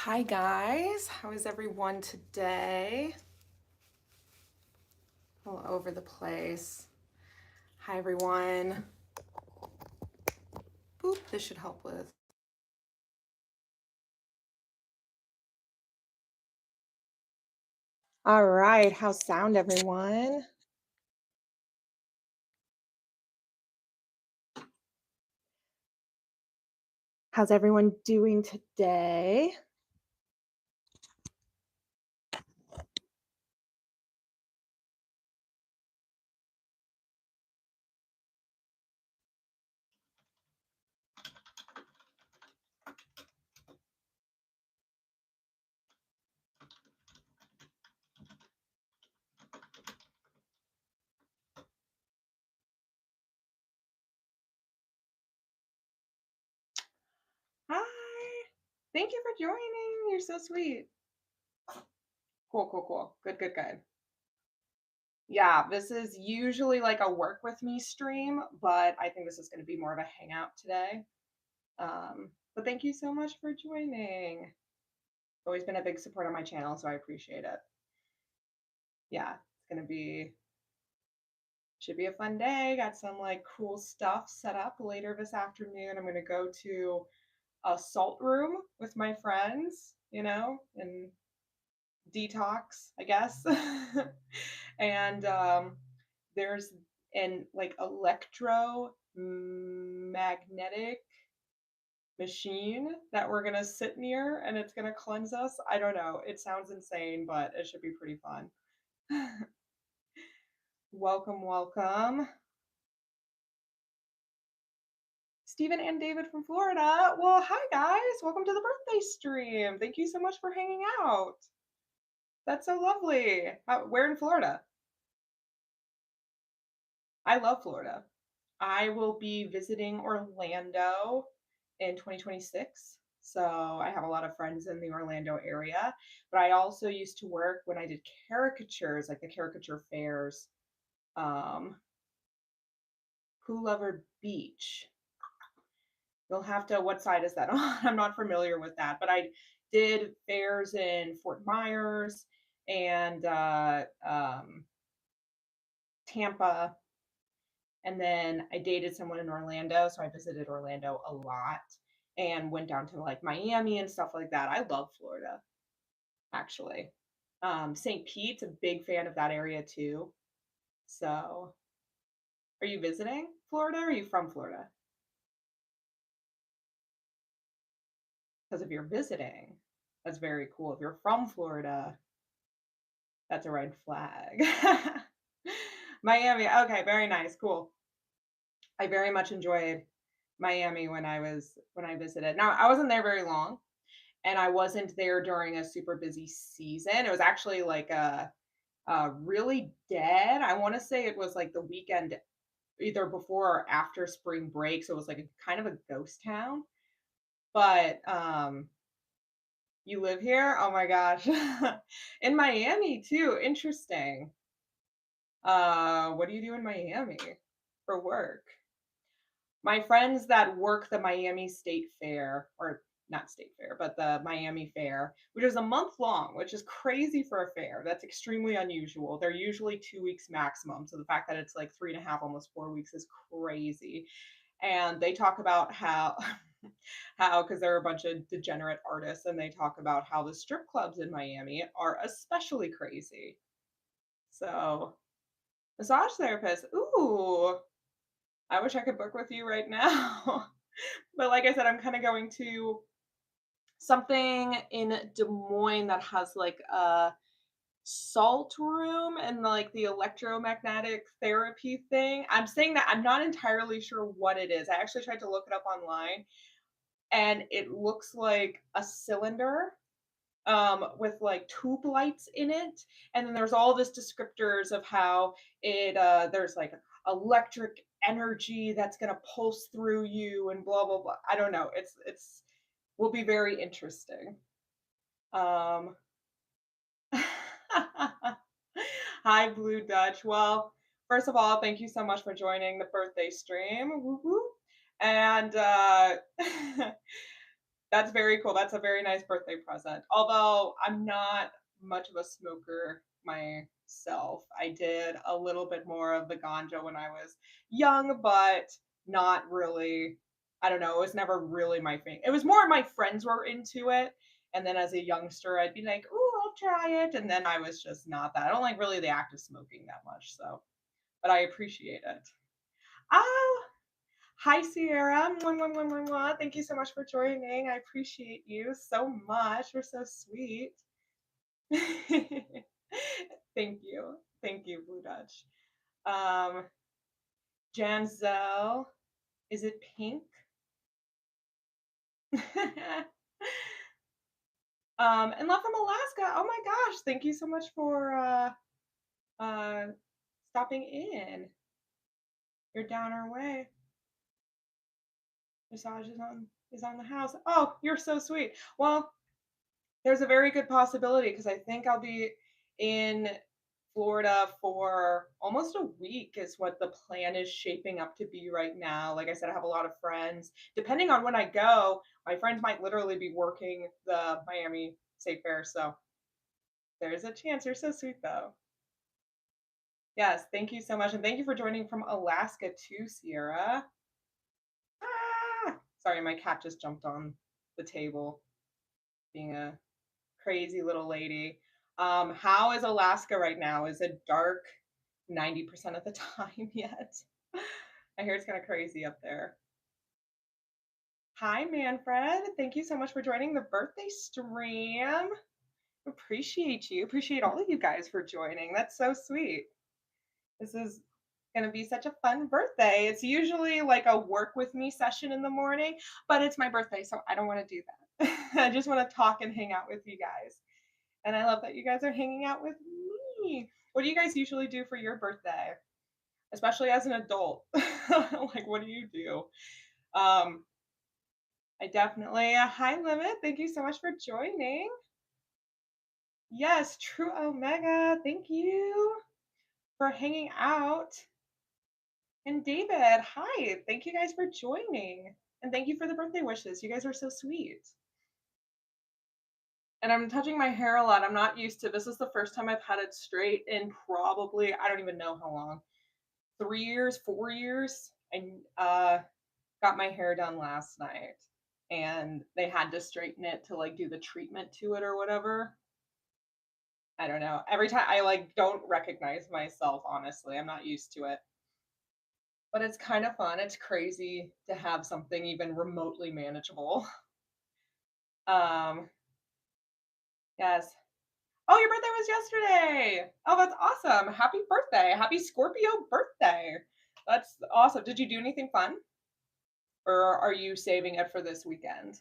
Hi guys, how is everyone today? All over the place. Hi everyone. Boop, this should help with. All right, how's sound everyone? How's everyone doing today? Hi, thank you for joining. You're so sweet. Cool. Good. Yeah, this is usually like a work with me stream, but I think this is going to be more of a hangout today. But thank you so much for joining. Always been a big support on my channel, so I appreciate it. Yeah, it's gonna be should be a fun day. Got some like cool stuff set up later this afternoon. I'm gonna go to a salt room with my friends, and detox, I guess. And there's an like electromagnetic machine that we're gonna sit near and it's gonna cleanse us. I don't know. It sounds insane, but it should be pretty fun. Welcome. Stephen and David from Florida. Well, hi guys. Welcome to the birthday stream. Thank you so much for hanging out. That's so lovely. Where in Florida? I love Florida. I will be visiting Orlando in 2026. So I have a lot of friends in the Orlando area. But I also used to work when I did caricatures, like the caricature fairs. Um, Poolever Beach. You'll have to, what side is that on? I'm not familiar with that, but I did fairs in Fort Myers and Tampa. And then I dated someone in Orlando. So I visited Orlando a lot and went down to like Miami and stuff like that. I love Florida, actually. St. Pete's, a big fan of that area too. So are you visiting Florida or are you from Florida? Because if you're visiting, that's very cool. If you're from Florida, that's a red flag. Miami. Okay, very nice. Cool. I very much enjoyed Miami when I visited. Now, I wasn't there very long and I wasn't there during a super busy season. It was actually like a really dead. I want to say it was like the weekend either before or after spring break, so it was like a kind of a ghost town. But you live here? Oh my gosh. In Miami too. Interesting. What do you do in Miami for work? My friends that work the Miami State Fair, or not State Fair, but the Miami Fair, which is a month long, which is crazy for a fair. That's extremely unusual. They're usually 2 weeks maximum. So the fact that it's like 3.5, almost 4 weeks is crazy. And they talk about how how because they're a bunch of degenerate artists and they talk about how the strip clubs in Miami are especially crazy. So massage therapist, ooh, I wish I could book with you right now. But like I said, I'm kind of going to something in Des Moines that has like a salt room and like the electromagnetic therapy thing. I'm saying that I'm not entirely sure what it is. I actually tried to look it up online and it looks like a cylinder with like tube lights in it. And then there's all this descriptors of how there's like electric energy that's gonna pulse through you and blah blah blah. I don't know. It's will be very interesting. Um Hi Blue Dutch. Well, first of all, thank you so much for joining the birthday stream. Woo woo. And That's very cool. That's a very nice birthday present. Although I'm not much of a smoker myself. I did a little bit more of the ganja when I was young, but not really. I don't know. It was never really my thing. It was more my friends were into it. And then as a youngster, I'd be like, oh, I'll try it. And then I was just not that. I don't like really the act of smoking that much. So, but I appreciate it. Oh, hi, Sierra. Mwah, mwah, mwah, mwah, mwah. Thank you so much for joining. I appreciate you so much. You're so sweet. Thank you. Thank you, Blue Dutch. Um, Janzel, is it pink? And love from Alaska. Oh my gosh, thank you so much for uh stopping in. You're down our way. Massage is on the house. Oh, you're so sweet. Well, there's a very good possibility because I think I'll be in Florida for almost a week is what the plan is shaping up to be right now. Like I said, I have a lot of friends. Depending on when I go, my friends might literally be working the Miami State Fair. So there's a chance. You're so sweet though. Yes, thank you so much. And thank you for joining from Alaska too, Sierra. Ah! Sorry, my cat just jumped on the table being a crazy little lady. How is Alaska right now? Is it dark 90% of the time yet? I hear it's kind of crazy up there. Hi, Manfred. Thank you so much for joining the birthday stream. Appreciate you. Appreciate all of you guys for joining. That's so sweet. This is going to be such a fun birthday. It's usually like a work with me session in the morning, but it's my birthday, so I don't want to do that. I just want to talk and hang out with you guys. And I love that you guys are hanging out with me. What do you guys usually do for your birthday? Especially as an adult. Like, what do you do? Um, I definitely, hi, Limit. Thank you so much for joining. Yes, True Omega. Thank you for hanging out. And David, hi. Thank you guys for joining. And thank you for the birthday wishes. You guys are so sweet. And I'm touching my hair a lot. I'm not used to this. Is the first time I've had it straight in probably, I don't even know how long. 3 years, 4 years. I got my hair done last night and they had to straighten it to like do the treatment to it or whatever. I don't know. Every time I like don't recognize myself, honestly. I'm not used to it. But it's kind of fun. It's crazy to have something even remotely manageable. Um, yes. Oh, your birthday was yesterday. Oh, that's awesome. Happy birthday. Happy Scorpio birthday. That's awesome. Did you do anything fun? Or are you saving it for this weekend?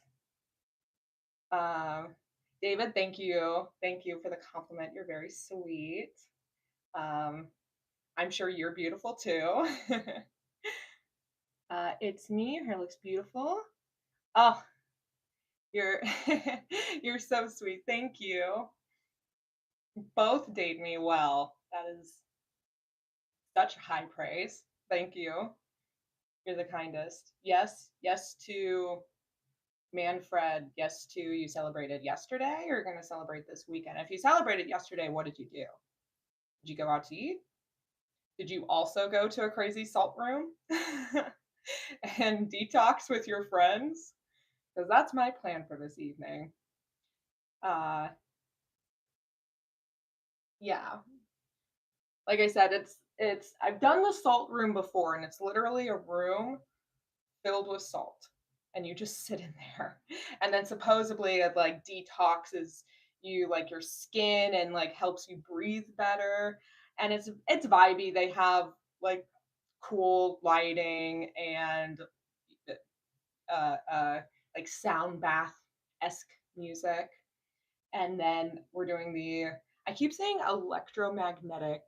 Um, David, thank you. Thank you for the compliment. You're very sweet. Um, I'm sure you're beautiful too. It's me. Your hair looks beautiful. Oh, you're you're so sweet. Thank you. Both date me well. That is such high praise. Thank you. You're the kindest. Yes, yes to Manfred. Yes to you celebrated yesterday. You're going to celebrate this weekend. If you celebrated yesterday, what did you do? Did you go out to eat? Did you also go to a crazy salt room and detox with your friends? Because that's my plan for this evening. Uh, yeah, like I said, it's I've done the salt room before, and it's literally a room filled with salt, and you just sit in there, and then supposedly it like detoxes you like your skin and like helps you breathe better, and it's vibey. They have like cool lighting and uh, uh, like sound bath esque music. And then we're doing I keep saying electromagnetic,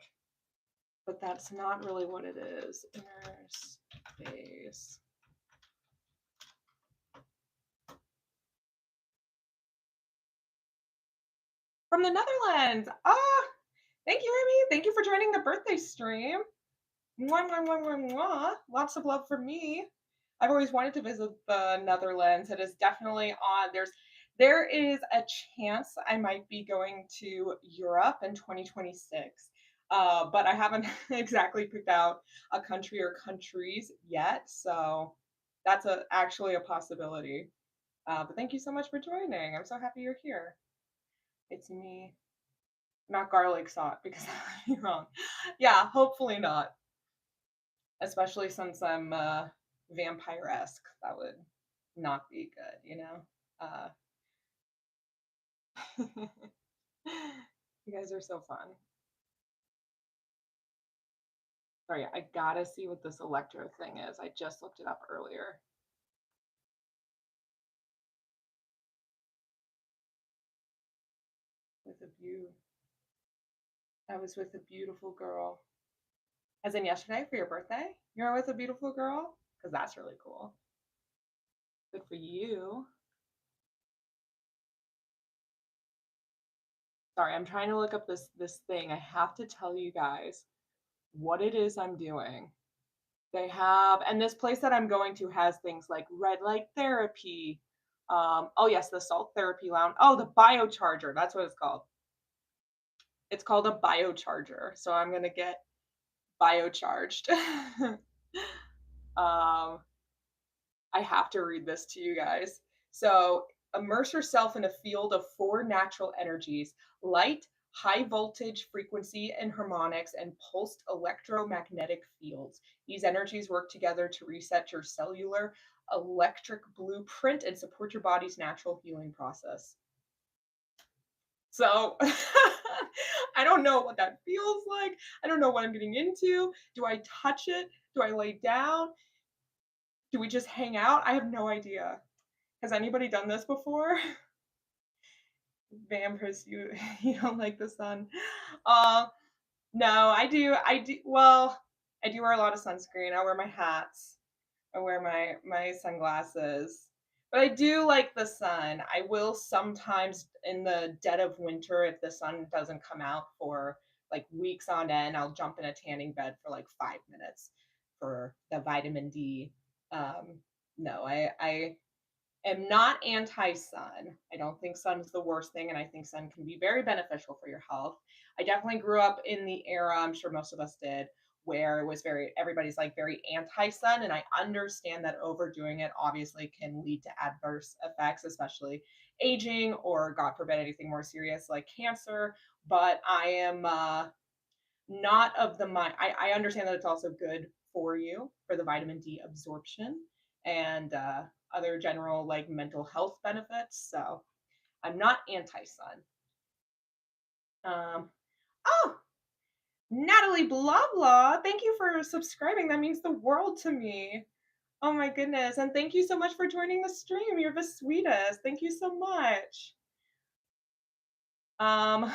but that's not really what it is. Inner space. From the Netherlands. Ah, thank you, Amy. Thank you for joining the birthday stream. Mwah, mwah, mwah, mwah, mwah. Lots of love from me. I've always wanted to visit the Netherlands. It is definitely on there is a chance I might be going to Europe in 2026. But I haven't exactly picked out a country or countries yet, so that's actually a possibility. But thank you so much for joining. I'm so happy you're here. It's me, not garlic salt because that would be wrong. Yeah, hopefully not. Especially since I'm vampire-esque. That would not be good, you know? Uh, you guys are so fun. Sorry, I gotta see what this electro thing is. I just looked it up earlier. With a view. I was with a beautiful girl. As in yesterday for your birthday? You're with a beautiful girl? Because that's really cool. Good for you. Sorry, I'm trying to look up this thing. I have to tell you guys what it is I'm doing. They have, and this place that I'm going to has things like red light therapy. Oh yes, the salt therapy lounge. Oh, the biocharger. That's what it's called. It's called a biocharger. So I'm gonna get biocharged. um, I have to read this to you guys. So, immerse yourself in a field of four natural energies: light, high voltage, frequency, and harmonics, and pulsed electromagnetic fields. These energies work together to reset your cellular electric blueprint and support your body's natural healing process. So, I don't know what that feels like. I don't know what I'm getting into. Do I touch it? Do I lay down? Do we just hang out? I have no idea. Has anybody done this before? Vampires, you you don't like the sun. Uh, no, I do well, I do wear a lot of sunscreen. I wear my hats. I wear my sunglasses. But I do like the sun. I will sometimes in the dead of winter if the sun doesn't come out for like weeks on end, I'll jump in a tanning bed for like 5 minutes for the vitamin D. Um, no, I am not anti-sun. I don't think sun is the worst thing, and I think sun can be very beneficial for your health. I definitely grew up in the era, I'm sure most of us did, where it was very everybody's like very anti-sun, and I understand that overdoing it obviously can lead to adverse effects, especially aging or God forbid anything more serious like cancer. But I am not of the mind. I understand that it's also good for you for the vitamin D absorption and other general like mental health benefits. So I'm not anti-sun. Um, oh, Natalie blah blah. Thank you for subscribing. That means the world to me. Oh my goodness. And thank you so much for joining the stream. You're the sweetest. Thank you so much.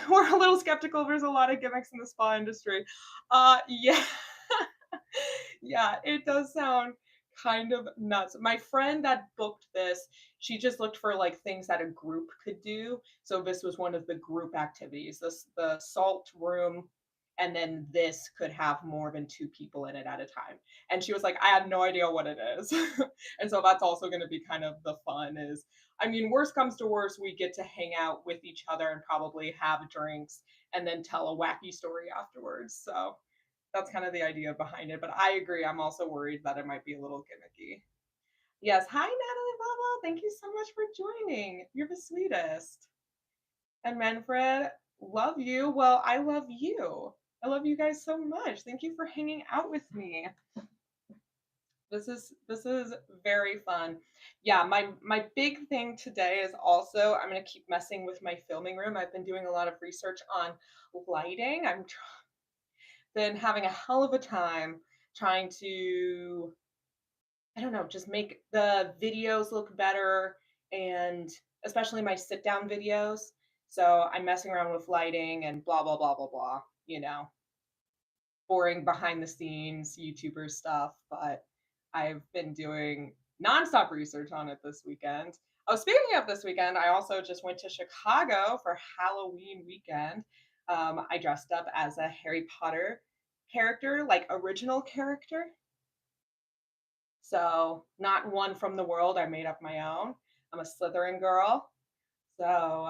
We're a little skeptical. There's a lot of gimmicks in the spa industry. Yeah. Yeah, it does sound kind of nuts. My friend that booked this, she just looked for like things that a group could do. So this was one of the group activities. This the salt room and then this could have more than two people in it at a time. And she was like, I have no idea what it is. And so that's also going to be kind of the fun is I mean, worst comes to worst, we get to hang out with each other and probably have drinks and then tell a wacky story afterwards. So that's kind of the idea behind it. But I agree. I'm also worried that it might be a little gimmicky. Yes. Hi, Natalie Baba. Thank you so much for joining. You're the sweetest. And Manfred, love you. Well, I love you. I love you guys so much. Thank you for hanging out with me. This is very fun. Yeah, my big thing today is also I'm going to keep messing with my filming room. I've been doing a lot of research on lighting. I'm been having a hell of a time trying to I don't know, just make the videos look better and especially my sit down videos. So I'm messing around with lighting and blah blah blah blah blah, you know, boring behind the scenes YouTuber stuff, but I've been doing nonstop research on it this weekend. Oh, speaking of this weekend, I also just went to Chicago for Halloween weekend. I dressed up as a Harry Potter character, like original character. So, not one from the world. I made up my own. I'm a Slytherin girl. So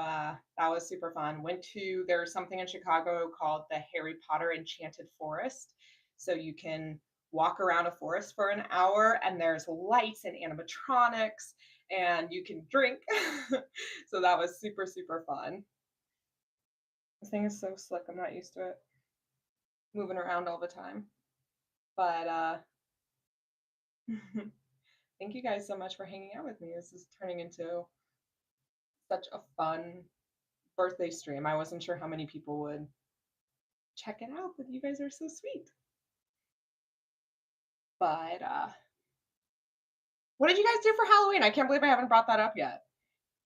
that was super fun. Went to There's something in Chicago called the Harry Potter Enchanted Forest. So you can walk around a forest for an hour and there's lights and animatronics and you can drink. So that was super, super fun. This thing is so slick. I'm not used to it moving around all the time. But thank you guys so much for hanging out with me. This is turning into such a fun birthday stream. I wasn't sure how many people would check it out, but you guys are so sweet. But what did you guys do for Halloween? I can't believe I haven't brought that up yet.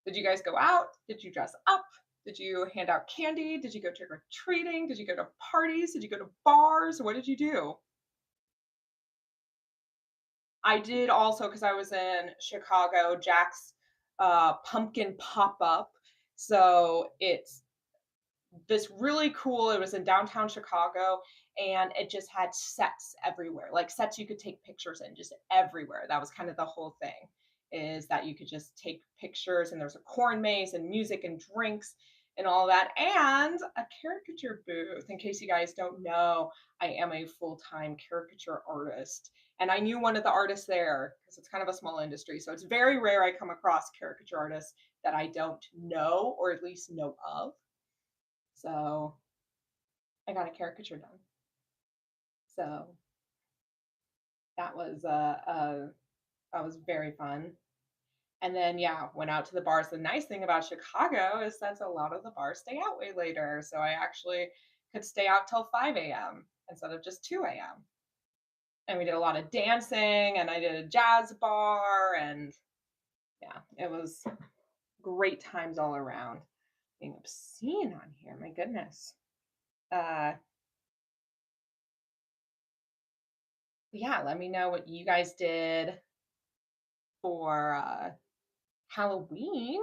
Did you guys go out? Did you dress up? Did you hand out candy? Did you go trick or treating? Did you go to parties? Did you go to bars? What did you do? I did also because I was in Chicago, Jack's pumpkin pop up. So it's this really cool, it was in downtown Chicago and it just had sets everywhere, like sets you could take pictures in just everywhere. That was kind of the whole thing, is that you could just take pictures and there's a corn maze and music and drinks and all that, and a caricature booth. In case you guys don't know, I am a full-time caricature artist and I knew one of the artists there because it's kind of a small industry, so it's very rare I come across caricature artists that I don't know or at least know of. So I got a caricature done. So that was that was very fun. And then yeah, went out to the bars. The nice thing about Chicago is that a lot of the bars stay out way later. So I actually could stay out till 5 a.m. instead of just 2 a.m. And we did a lot of dancing and I did a jazz bar and yeah, it was great times all around. Being obscene on here, my goodness. Uh yeah, let me know what you guys did for Halloween.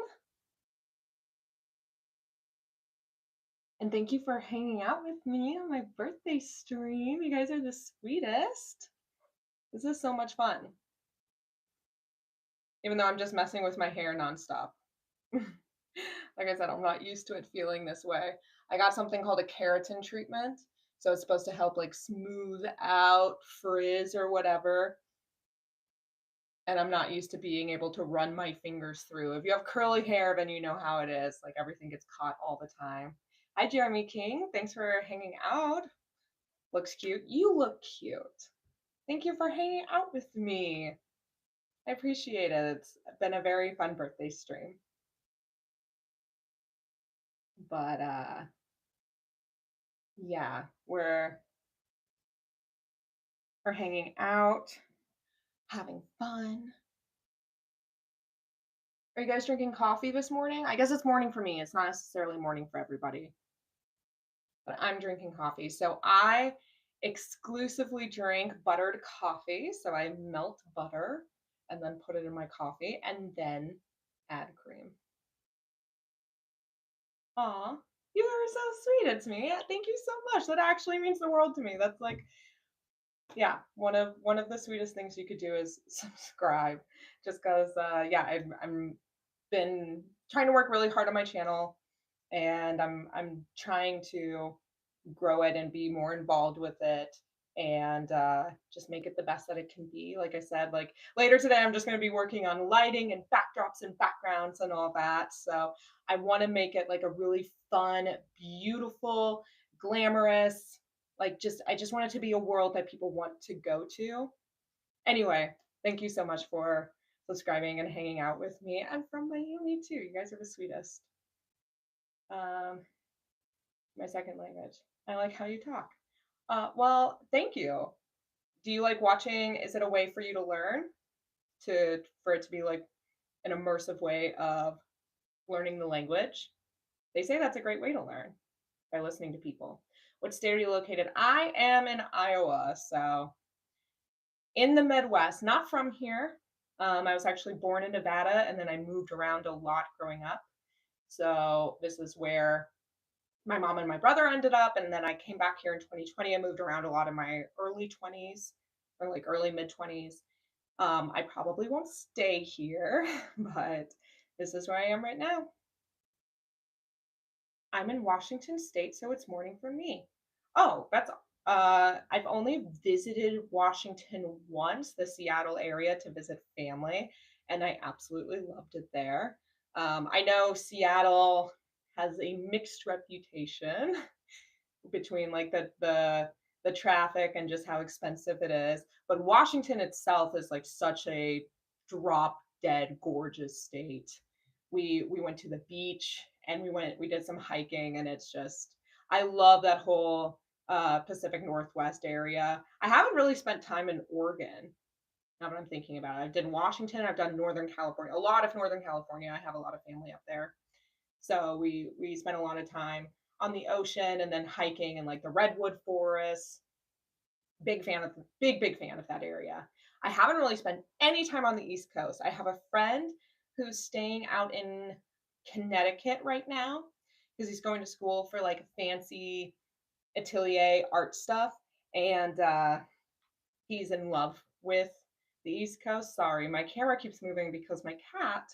And thank you for hanging out with me on my birthday stream. You guys are the sweetest. This is so much fun. Even though I'm just messing with my hair nonstop. Like I said, I'm not used to it feeling this way. I got something called a keratin treatment. So it's supposed to help like smooth out frizz or whatever. And I'm not used to being able to run my fingers through. If you have curly hair, then you know how it is. Like everything gets caught all the time. Hi, Jeremy King. Thanks for hanging out. Looks cute. You look cute. Thank you for hanging out with me. I appreciate it. It's been a very fun birthday stream. But yeah, we're hanging out, having fun. Are you guys drinking coffee this morning? I guess it's morning for me. It's not necessarily morning for everybody. But I'm drinking coffee. So I exclusively drink buttered coffee. So I melt butter and then put it in my coffee and then add cream. Aw, you are so sweet. It's me. Yeah, thank you so much. That actually means the world to me. That's like, yeah, one of the sweetest things you could do is subscribe. Just because, yeah, I'm been trying to work really hard on my channel, and I'm trying to grow it and be more involved with it and just make it the best that it can be. Like I said, like later today I'm just going to be working on lighting and backdrops and backgrounds and all that, so I want to make it like a really fun, beautiful, glamorous, like just I just want it to be a world that people want to go to. Anyway, thank you so much for subscribing and hanging out with me, and from Miami too. You guys are the sweetest. um my second language. I like how you talk. Well, thank you. Do you like watching? Is it a way for you to learn? For it to be like an immersive way of learning the language? They say that's a great way to learn by listening to people. What state are you located? I am in Iowa, so in the Midwest, not from here. I was actually born in Nevada and then I moved around a lot growing up. So this is where my mom and my brother ended up, and then I came back here in 2020. I moved around a lot in my early 20s or like early mid 20s, I probably won't stay here, but this is where I am right now. I'm in Washington State, so it's morning for me. Oh, that's I've only visited Washington once, the Seattle area, to visit family, and I absolutely loved it there. I know Seattle has a mixed reputation between like the traffic and just how expensive it is. But Washington itself is like such a drop dead gorgeous state. We went to the beach and we did some hiking, and it's just I love that whole Pacific Northwest area. I haven't really spent time in Oregon. Now that I'm thinking about it, I've done Washington, I've done Northern California, a lot of Northern California. I have a lot of family up there, so we spent a lot of time on the ocean and then hiking in like the redwood forest. Big fan of that area. I haven't really spent any time on the East Coast. I have a friend who's staying out in Connecticut right now because he's going to school for like fancy atelier art stuff, and he's in love with the East Coast. Sorry, my camera keeps moving because my cat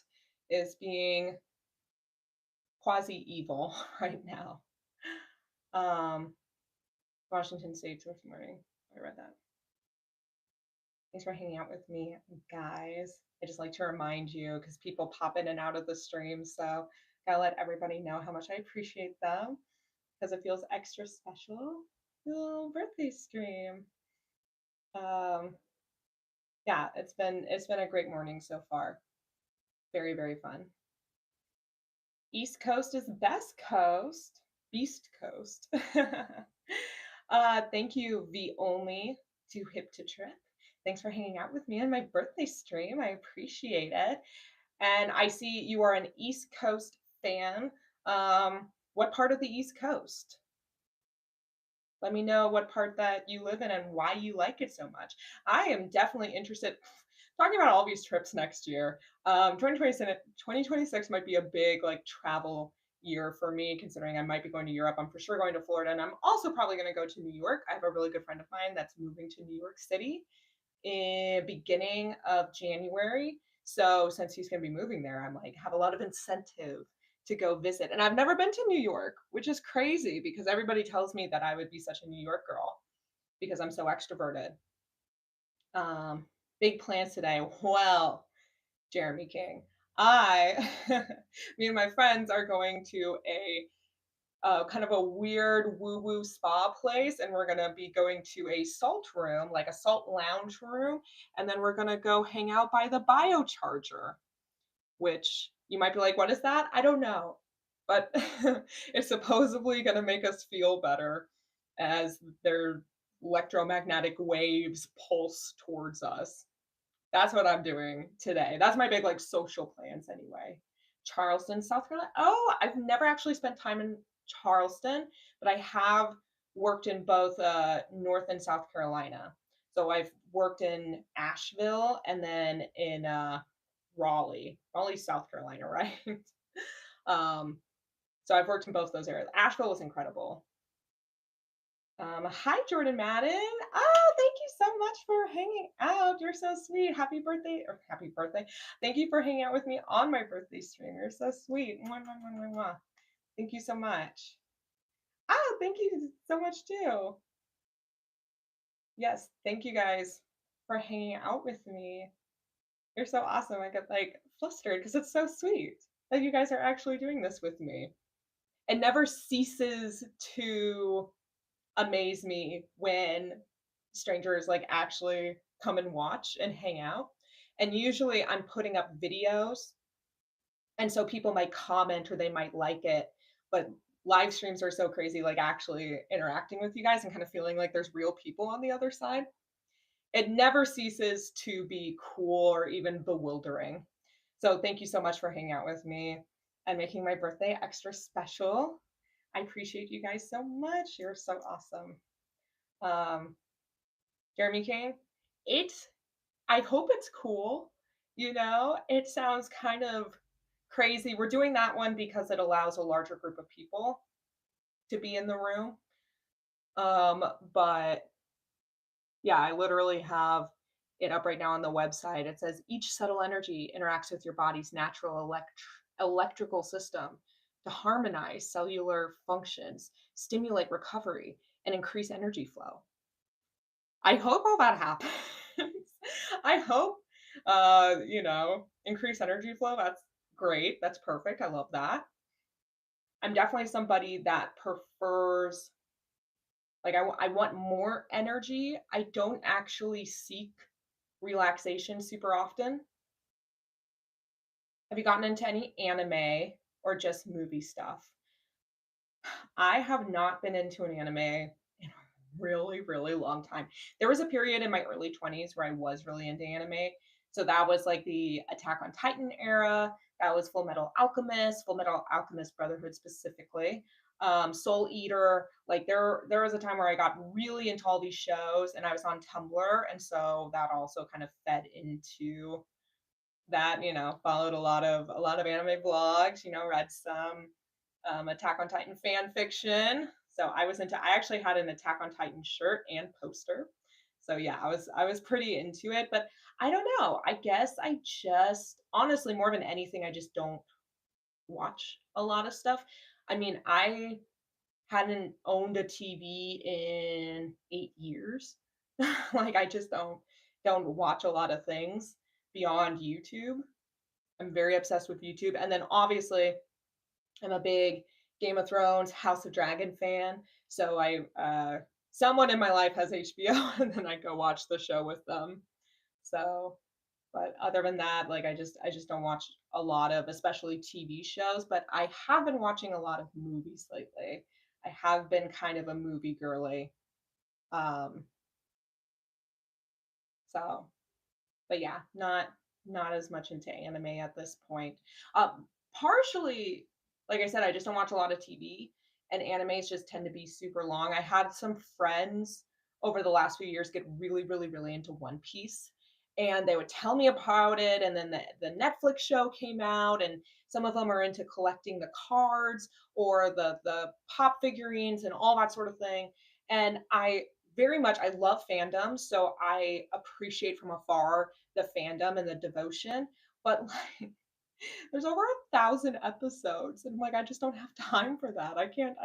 is being quasi evil right now. Um, Washington State this morning. I read that. Thanks for hanging out with me, guys. I just like to remind you because people pop in and out of the stream. So, gotta let everybody know how much I appreciate them because it feels extra special. Little birthday stream. Um, yeah, it's been a great morning so far. Very, very fun. East Coast is best coast. Beast Coast. Thank you, the only to Hip to Trip. Thanks for hanging out with me on my birthday stream. I appreciate it. And I see you are an East Coast fan. What part of the East Coast? Let me know what part that you live in and why you like it so much. I am definitely interested talking about all these trips next year. 2026 might be a big like travel year for me, considering I might be going to Europe. I'm for sure going to Florida, and I'm also probably going to go to New York. I have a really good friend of mine that's moving to New York City in beginning of January. So since he's going to be moving there, I'm like have a lot of incentive to go visit. And I've never been to New York, which is crazy because everybody tells me that I would be such a New York girl because I'm so extroverted. Um, Big plans today. Well, Jeremy King, I, me and my friends are going to a kind of a weird woo woo spa place, and we're gonna be going to a salt room, like a salt lounge room, and then we're gonna go hang out by the biocharger, which you might be like, what is that? I don't know, but it's supposedly gonna make us feel better as their electromagnetic waves pulse towards us. That's what I'm doing today. That's my big like social plans anyway. Charleston, South Carolina. Oh, I've never actually spent time in Charleston, but I have worked in both North and South Carolina. So I've worked in Asheville and then in Raleigh, South Carolina, right? um, so I've worked in both those areas. Asheville was incredible. Hi, Jordan Madden. Oh, thank you so much for hanging out. You're so sweet. Happy birthday, or happy birthday. Thank you for hanging out with me on my birthday stream. You're so sweet. Mwah, mwah, mwah, mwah, mwah. Thank you so much. Oh, thank you so much too. Yes, thank you guys for hanging out with me. You're so awesome. I get like flustered because it's so sweet that you guys are actually doing this with me. It never ceases to amaze me when strangers like actually come and watch and hang out. And usually I'm putting up videos, and so people might comment or they might like it, but live streams are so crazy, like actually interacting with you guys and kind of feeling like there's real people on the other side. It never ceases to be cool or even bewildering. So thank you so much for hanging out with me and making my birthday extra special. I appreciate you guys so much. You're so awesome. Um, Jeremy King, it I hope it's cool. It sounds kind of crazy. We're doing that one because it allows a larger group of people to be in the room. But yeah, I literally have it up right now on the website. It says each subtle energy interacts with your body's natural electrical system to harmonize cellular functions, stimulate recovery, and increase energy flow. I hope all that happens. I hope, increase energy flow. That's great. That's perfect. I love that. I'm definitely somebody that prefers, like, I want more energy. I don't actually seek relaxation super often. Have you gotten into any anime or just movie stuff? I have not been into an anime in a really, really long time. There was a period in my early 20s where I was really into anime. So that was like the Attack on Titan era. That was Full Metal Alchemist Brotherhood specifically. Soul Eater. Like there was a time where I got really into all these shows, and I was on Tumblr, and so that also kind of fed into that. Followed a lot of anime blogs. Read some Attack on Titan fan fiction. So I actually had an Attack on Titan shirt and poster. So yeah, I was pretty into it, but I don't know. I guess I just honestly more than anything, I just don't watch a lot of stuff. I mean, I hadn't owned a TV in 8 years. Like I just don't watch a lot of things beyond YouTube. I'm very obsessed with YouTube. And then obviously I'm a big Game of Thrones, House of Dragon fan. So someone in my life has HBO, and then I go watch the show with them. So, but other than that, like I just don't watch a lot of, especially TV shows. But I have been watching a lot of movies lately. I have been kind of a movie girly. Um, so, but yeah, not as much into anime at this point. Partially, like I said, I just don't watch a lot of TV, and animes just tend to be super long. I had some friends over the last few years get really, really, really into One Piece, and they would tell me about it. And then the Netflix show came out, and some of them are into collecting the cards or the pop figurines and all that sort of thing. And I love fandom, so I appreciate from afar the fandom and the devotion. But like, there's over 1,000 episodes, and I'm like, I just don't have time for that. I can't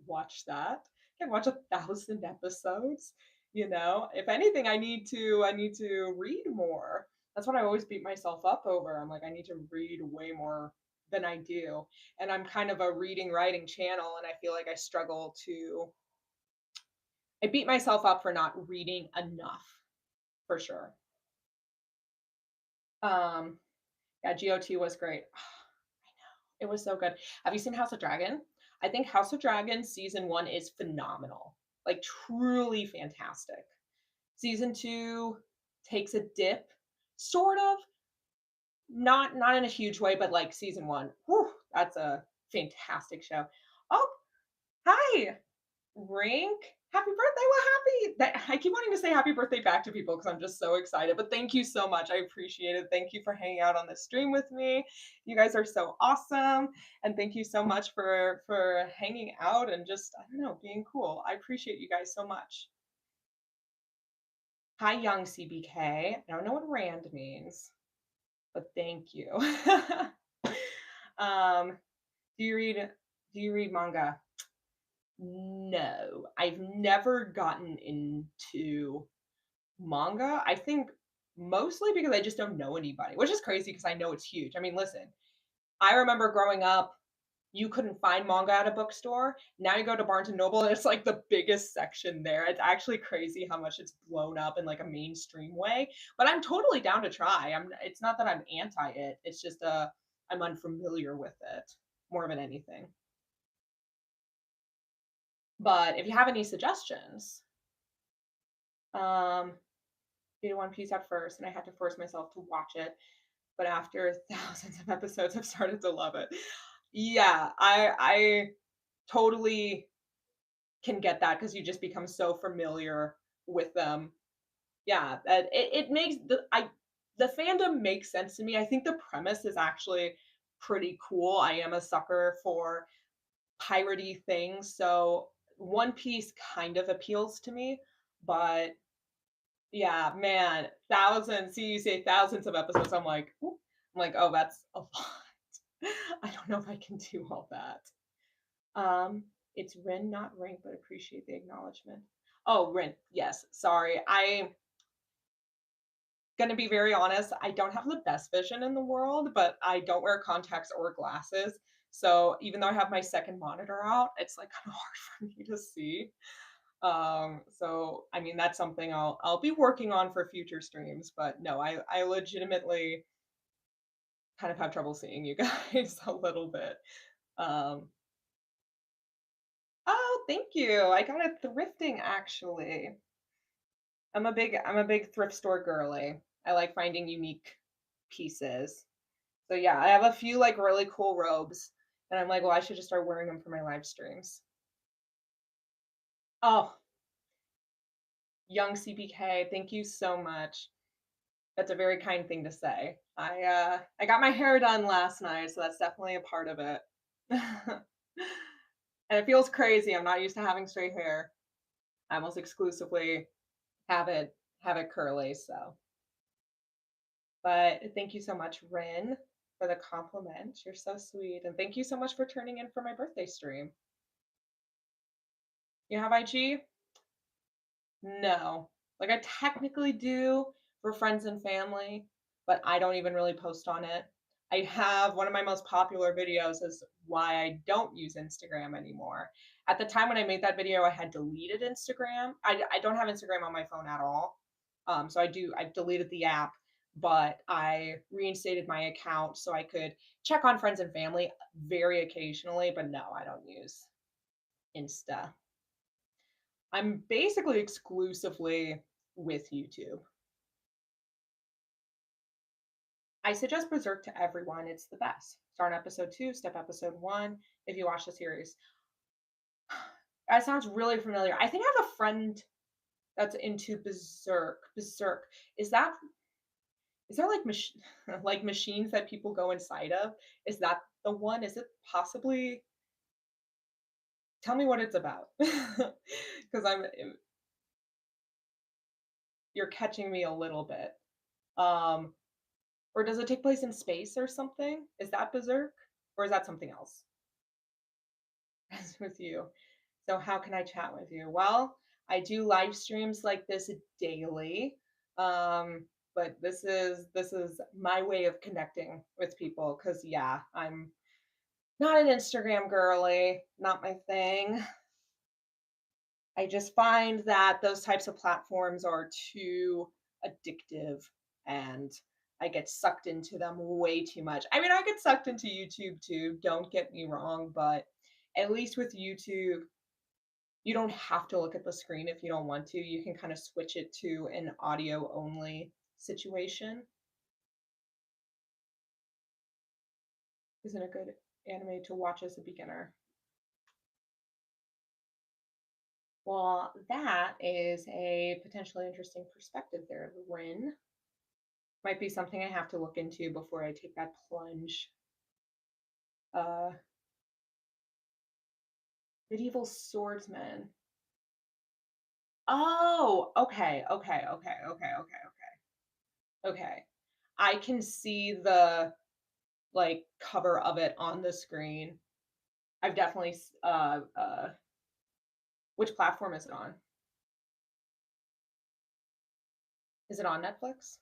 watch that. I can't watch 1,000 episodes. If anything, I need to read more. That's what I always beat myself up over. I'm like, I need to read way more than I do. And I'm kind of a reading writing channel, and I feel like I beat myself up for not reading enough, for sure. Um, yeah, GOT was great. It was so good. Have you seen House of Dragon? I think House of Dragon season 1 is phenomenal. Like truly fantastic. Season 2 takes a dip, sort of, not in a huge way, but like season 1, whew, that's a fantastic show. Oh, hi. Rank. Happy birthday. Well, happy that I keep wanting to say happy birthday back to people because I'm just so excited. But thank you so much. I appreciate it. Thank you for hanging out on this stream with me. You guys are so awesome. And thank you so much for hanging out and just, I don't know, being cool. I appreciate you guys so much. Hi, young CBK. I don't know what rand means, but thank you. um, do you read manga? No, I've never gotten into manga. I think mostly because I just don't know anybody, which is crazy because I know it's huge. I mean, listen, I remember growing up, you couldn't find manga at a bookstore. Now you go to Barnes and Noble, and it's like the biggest section there. It's actually crazy how much it's blown up in like a mainstream way. But I'm totally down to try. It's not that I'm anti it. It's just I'm unfamiliar with it more than anything. But if you have any suggestions, um, did One Piece at first, and I had to force myself to watch it. But after thousands of episodes, I've started to love it. Yeah, I totally can get that because you just become so familiar with them. Yeah, that it makes the fandom makes sense to me. I think the premise is actually pretty cool. I am a sucker for piratey things, so One Piece kind of appeals to me, but Yeah, man, thousands. See, you say thousands of episodes. I'm like, oh, that's a lot. I don't know if I can do all that. Um, it's Rin, not Ring, but appreciate the acknowledgement. Oh, Rin. Yes. Sorry. I'm gonna be very honest. I don't have the best vision in the world, but I don't wear contacts or glasses. So even though I have my second monitor out, it's like kind of hard for me to see. So I mean that's something I'll be working on for future streams, but no, I legitimately kind of have trouble seeing you guys a little bit. Um, oh, thank you. I got it thrifting actually. I'm a big thrift store girly. I like finding unique pieces. So yeah, I have a few like really cool robes, and I'm like, well, I should just start wearing them for my live streams. Oh, young CBK, thank you so much. That's a very kind thing to say. I got my hair done last night, so that's definitely a part of it. And it feels crazy. I'm not used to having straight hair. I almost exclusively have it curly, so. But thank you so much, Rin, for the compliment. You're so sweet. And thank you so much for turning in for my birthday stream. You have IG? No. Like I technically do for friends and family, but I don't even really post on it. I have one of my most popular videos is why I don't use Instagram anymore. At the time when I made that video, I had deleted Instagram. I don't have Instagram on my phone at all. So I've deleted the app, but I reinstated my account so I could check on friends and family very occasionally, but no, I don't use Insta. I'm basically exclusively with YouTube. I suggest Berserk to everyone. It's the best. Start episode 2, step episode 1 if you watch the series. That sounds really familiar. I think I have a friend that's into Berserk. Berserk. Is that is there like like machines that people go inside of? Is that the one? Is it possibly tell me what it's about? Cuz I'm you're catching me a little bit. Um Or does it take place in space or something? Is that Berserk? Or is that something else? As with you. So how can I chat with you? Well, I do live streams like this daily. Um, but this is my way of connecting with people because yeah, I'm not an Instagram girly, not my thing. I just find that those types of platforms are too addictive and I get sucked into them way too much. I mean, I get sucked into YouTube too, don't get me wrong, but at least with YouTube, you don't have to look at the screen if you don't want to. You can kind of switch it to an audio only situation. Isn't a good anime to watch as a beginner. Well, that is a potentially interesting perspective there, Rin. Might be something I have to look into before I take that plunge. Uh, medieval swordsman. Oh, okay, okay, okay, okay, okay, okay, okay. I can see the like cover of it on the screen. I've definitely which platform is it on? Is it on Netflix?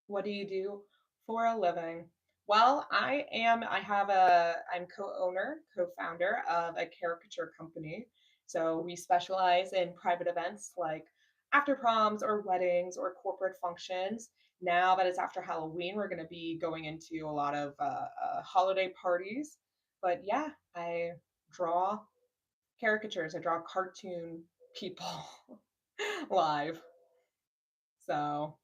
What do you do for a living? Well, I'm co-owner, co-founder of a caricature company. So we specialize in private events like after proms or weddings or corporate functions. Now that it's after Halloween, we're going to be going into a lot of holiday parties. But yeah, I draw caricatures. I draw cartoon people live. So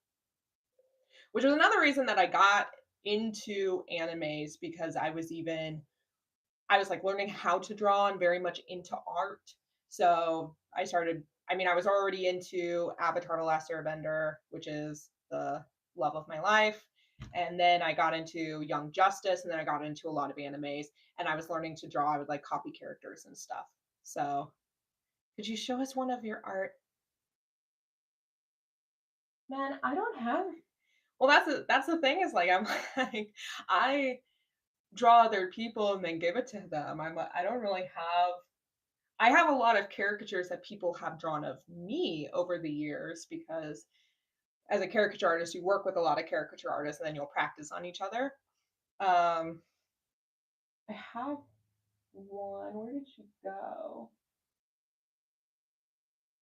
which was another reason that I got into animes because I was like learning how to draw and very much into art. So I mean, I was already into Avatar The Last Airbender, which is the love of my life. And then I got into Young Justice, and then I got into a lot of animes, and I was learning to draw. I would like copy characters and stuff. So, could you show us one of your art? Man, I don't have. Well, that's the thing is like I'm like I draw other people and then give it to them. I don't really have. I have a lot of caricatures that people have drawn of me over the years because as a caricature artist, you work with a lot of caricature artists and then you'll practice on each other. Um, I have one. Where did she go?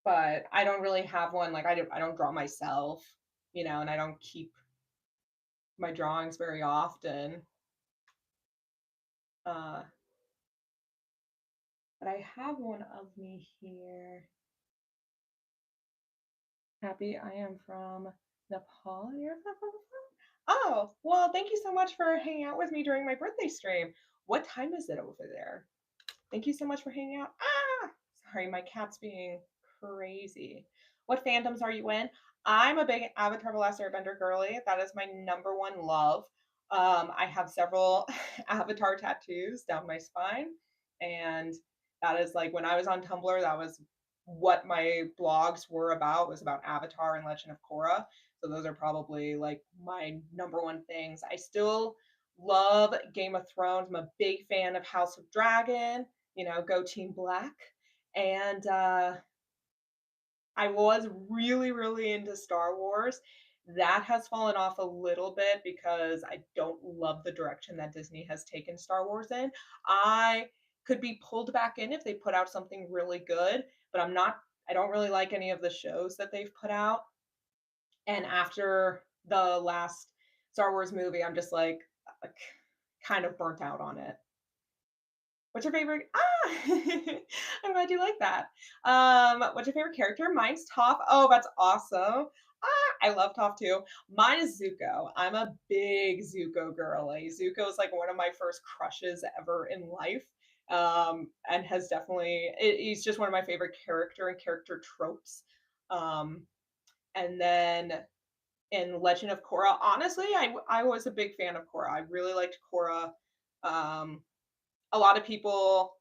But I don't really have one. Like I don't draw myself, and I don't keep my drawings very often. Uh, but I have one of me here. Happy I am from Nepal. You're from Nepal? Oh, well, thank you so much for hanging out with me during my birthday stream. What time is it over there? Thank you so much for hanging out. Ah, sorry, my cat's being crazy. What fandoms are you in? I'm a big Avatar: The Last Airbender girly. That is my number one love. I have several Avatar tattoos down my spine, and that is like when I was on Tumblr. That was what my blogs were about. Was about Avatar and Legend of Korra. So those are probably like my number one things. I still love Game of Thrones. I'm a big fan of House of Dragon, go Team Black. And I was really, really into Star Wars. That has fallen off a little bit because I don't love the direction that Disney has taken Star Wars in. I could be pulled back in if they put out something really good, but I don't really like any of the shows that they've put out. And after the last Star Wars movie, I'm just like kind of burnt out on it. What's your favorite? Ah, I'm glad you like that. What's your favorite character? Mine's Toph. Oh, that's awesome. Ah, I love Toph too. Mine is Zuko. I'm a big Zuko girly. Zuko is like one of my first crushes ever in life. And has definitely, he's just one of my favorite character and character tropes. Um, and then in Legend of Korra, honestly, I was a big fan of Korra. I really liked Korra. Um, a lot of people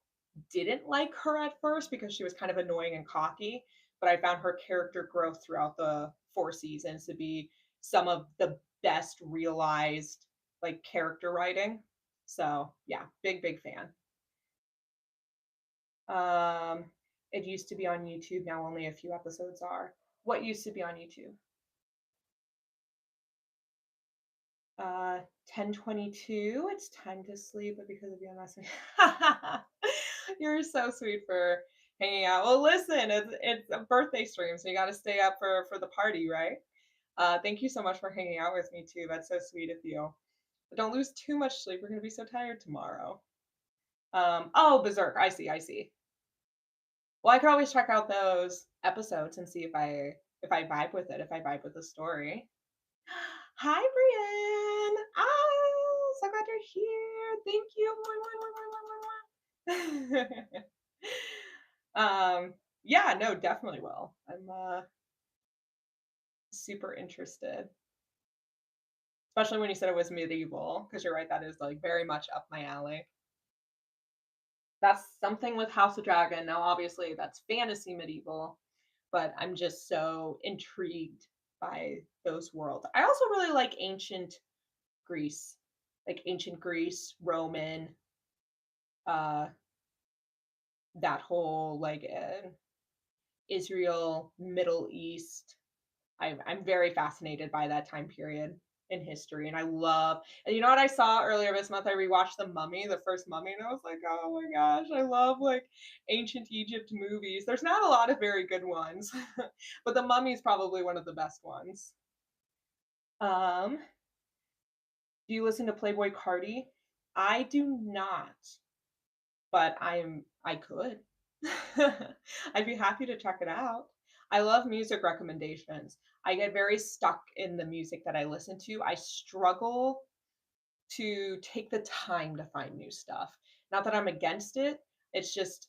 didn't like her at first because she was kind of annoying and cocky, but I found her character growth throughout the 4 seasons to be some of the best realized like character writing. So yeah, big fan. Um, it used to be on YouTube. Now only a few episodes are. What used to be on YouTube? 10:22. It's time to sleep, but because of your message. You're so sweet for hanging out. Well, listen, it's a birthday stream, so you got to stay up for the party, right? Thank you so much for hanging out with me too. That's so sweet of you. But don't lose too much sleep. We're gonna be so tired tomorrow. Oh, Berserk. I see. I see. Well, I could always check out those episodes and see if I vibe with it. If I vibe with the story. Hi, Brienne. Oh, so glad you're here. Thank you. Yeah, no, definitely will. I'm super interested, especially when you said it was medieval, because you're right, that is like very much up my alley. That's something with House of Dragon. Now, obviously, that's fantasy medieval, but I'm just so intrigued by those worlds. I also really like ancient Greece, like ancient Greece, Roman, uh, that whole like Israel, Middle East. I'm very fascinated by that time period in history, and I love. And you know what I saw earlier this month? I rewatched The Mummy, the first Mummy, and I was like, oh my gosh, I love like ancient Egypt movies. There's not a lot of very good ones, but The Mummy is probably one of the best ones. Um, do you listen to Playboy Cardi? I do not, but I could. I'd be happy to check it out. I love music recommendations. I get very stuck in the music that I listen to. I struggle to take the time to find new stuff. Not that I'm against it. It's just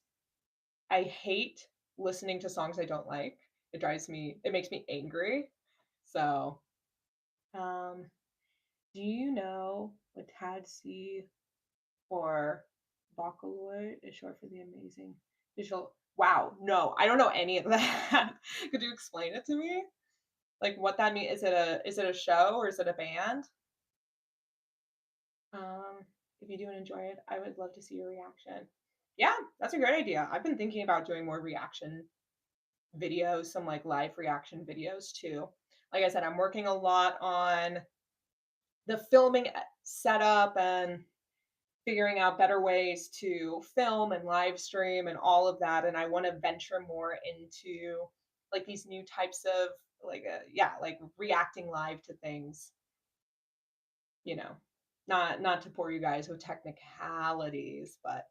I hate listening to songs I don't like. It makes me angry. So, um, do you know what Tad C or Vocaloid is short for the amazing? Digital wow, no, I don't know any of that. Could you explain it to me? Like, what that mean is it a show or is it a band? Um, if you do enjoy it, I would love to see your reaction. Yeah, that's a great idea. I've been thinking about doing more reaction videos, some, like, live reaction videos too. Like I said, I'm working a lot on the filming, setup and figuring out better ways to film and live stream and all of that, and I wanna venture more into, like, these new types of, like, yeah, like, reacting live to things, you know? Not to bore you guys with technicalities, but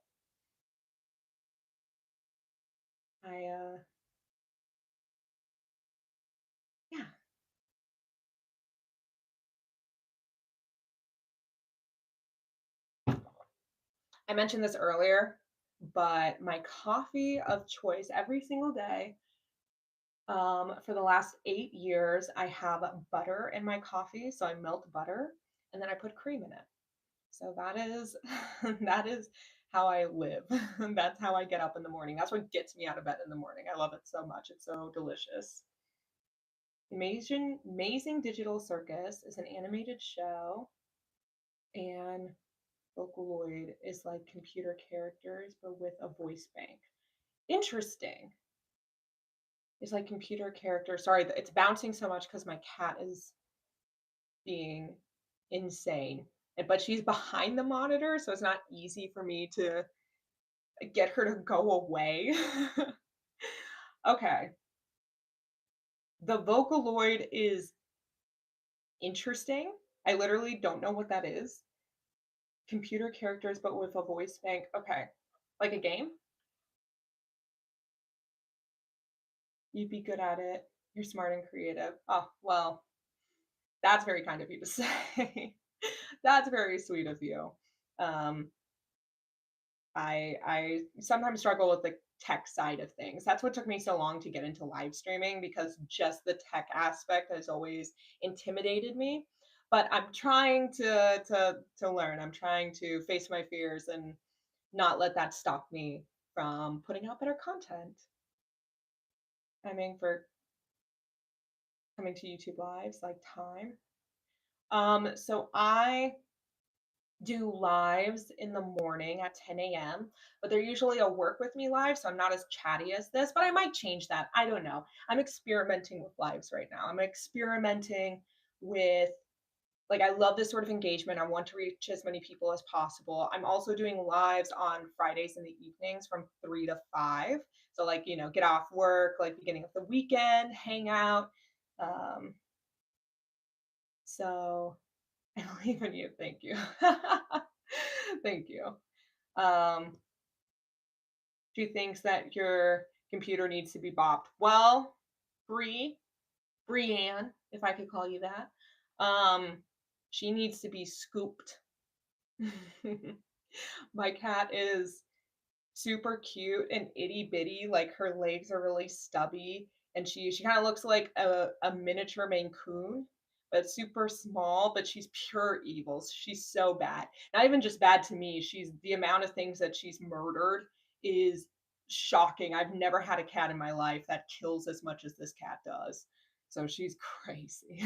I yeah. I mentioned this earlier, but my coffee of choice every single day, for the last 8 years, I have butter in my coffee, so I melt butter, and then I put cream in it. So that is that is how I live. That's how I get up in the morning. That's what gets me out of bed in the morning. I love it so much. It's so delicious. Amazing Digital Circus is an animated show, and Vocaloid is like computer characters, but with a voice bank. Interesting. It's like computer characters. Sorry, it's bouncing so much because my cat is being insane. But she's behind the monitor, so it's not easy for me to get her to go away. Okay. The Vocaloid is interesting. I literally don't know what that is. Computer characters, but with a voice bank. Okay. Like a game? You'd be good at it. You're smart and creative. Oh, well, that's very kind of you to say. That's very sweet of you. Um, I sometimes struggle with the tech side of things. That's what took me so long to get into live streaming because just the tech aspect has always intimidated me. But I'm trying to learn. I'm trying to face my fears and not let that stop me from putting out better content. I mean, for coming to YouTube lives like time. So I do lives in the morning at 10 a.m., but they're usually a work with me live, so I'm not as chatty as this, but I might change that. I don't know. I'm experimenting with lives right now. I'm experimenting with, like, I love this sort of engagement. I want to reach as many people as possible. I'm also doing lives on Fridays in the evenings from 3 to 5. So, like, get off work, like beginning of the weekend, hang out. Um, so I believe in you. Thank you. Thank you. Um, she thinks that your computer needs to be bopped. Well, Bree, Brienne, if I could call you that, um, she needs to be scooped. My cat is super cute and itty bitty. Like her legs are really stubby, and she kind of looks like a miniature Maine Coon, but super small. But she's pure evil. She's so bad. Not even just bad to me. She's the amount of things that she's murdered is shocking. I've never had a cat in my life that kills as much as this cat does. So she's crazy.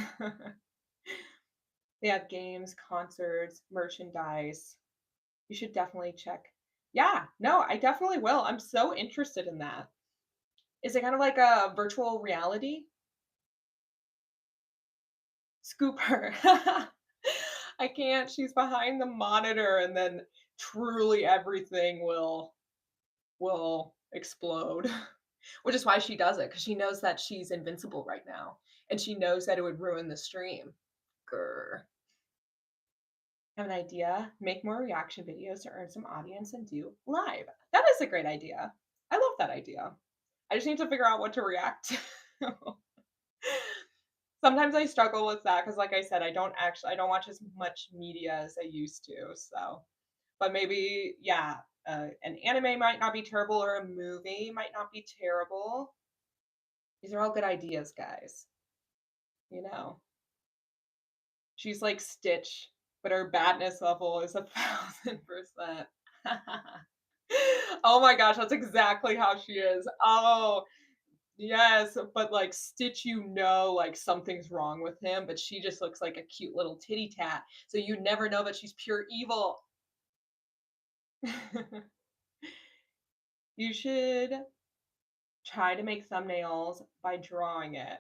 They have games, concerts, merchandise. You should definitely check. Yeah, no, I definitely will. I'm so interested in that. Is it kind of like a virtual reality? Scoop her. I can't. She's behind the monitor and then truly everything will explode. Which is why she does it, because she knows that she's invincible right now. And she knows that it would ruin the stream. Grr. Have an idea, make more reaction videos to earn some audience and do live. That is a great idea. I love that idea. I just need to figure out what to react to. Sometimes I struggle with that because, like I said, I don't watch as much media as I used to. So, but maybe, yeah, an anime might not be terrible or a movie might not be terrible. These are all good ideas, guys. You know, she's like Stitch, but her badness level is 1,000%. Oh my gosh, that's exactly how she is. Oh, yes, but like Stitch, like something's wrong with him, but she just looks like a cute little titty tat. So you never know that she's pure evil. You should try to make thumbnails by drawing it.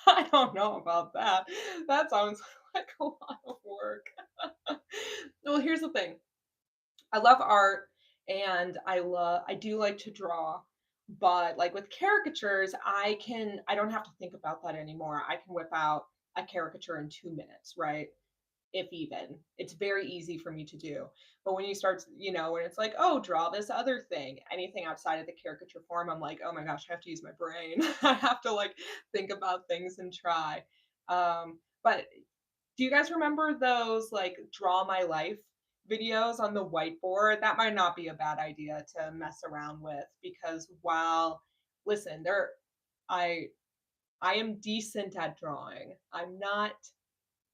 I don't know about that. That sounds like a lot of work. Well, here's the thing. I love art and I do like to draw, but like with caricatures, I don't have to think about that anymore. I can whip out a caricature in 2 minutes, right? If even. It's very easy for me to do. But when you start, when it's like, oh, draw this other thing, anything outside of the caricature form, I'm like, oh my gosh, I have to use my brain. I have to like think about things and try. But do you guys remember those like draw my life videos on the whiteboard? That might not be a bad idea to mess around with because while listen, I I am decent at drawing.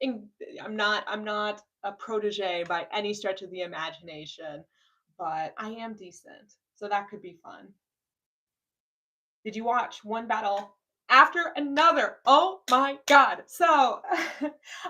in, I'm not a protege by any stretch of the imagination, but I am decent. So that could be fun. Did you watch one battle after another? Oh my god. So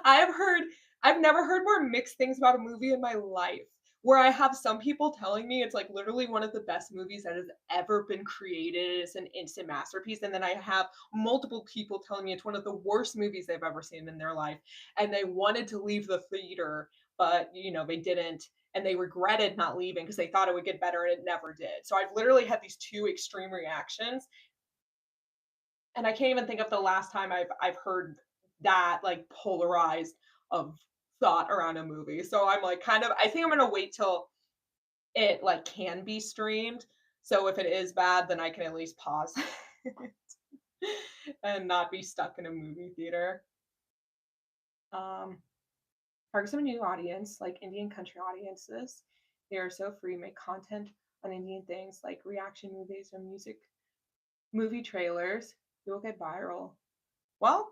I've heard I've never heard more mixed things about a movie in my life. Where I have some people telling me it's like literally one of the best movies that has ever been created. It's an instant masterpiece. And then I have multiple people telling me it's one of the worst movies they've ever seen in their life. And they wanted to leave the theater, but they didn't and they regretted not leaving because they thought it would get better and it never did. So I've literally had these two extreme reactions and I can't even think of the last time I've heard that like polarized of thought around a movie. So I'm like kind of I think I'm gonna wait till it like can be streamed. So if it is bad, then I can at least pause and not be stuck in a movie theater. Um, target some new audience, like Indian country audiences. They are so free, make content on Indian things like reaction movies or music movie trailers. You'll get viral. Well,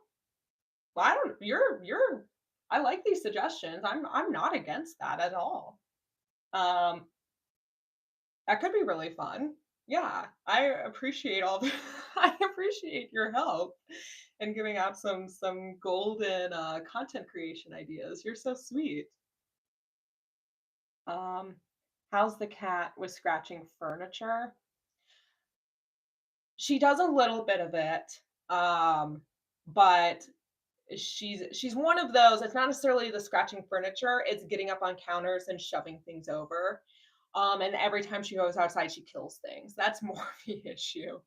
Well, I don't you're I like these suggestions. I'm not against that at all. Um, that could be really fun. Yeah, I appreciate all the I appreciate your help and giving out some golden content creation ideas. You're so sweet. Um, how's the cat with scratching furniture? She does a little bit of it. But she's one of those. It's not necessarily the scratching furniture, it's getting up on counters and shoving things over. And every time she goes outside, she kills things. That's more of the issue.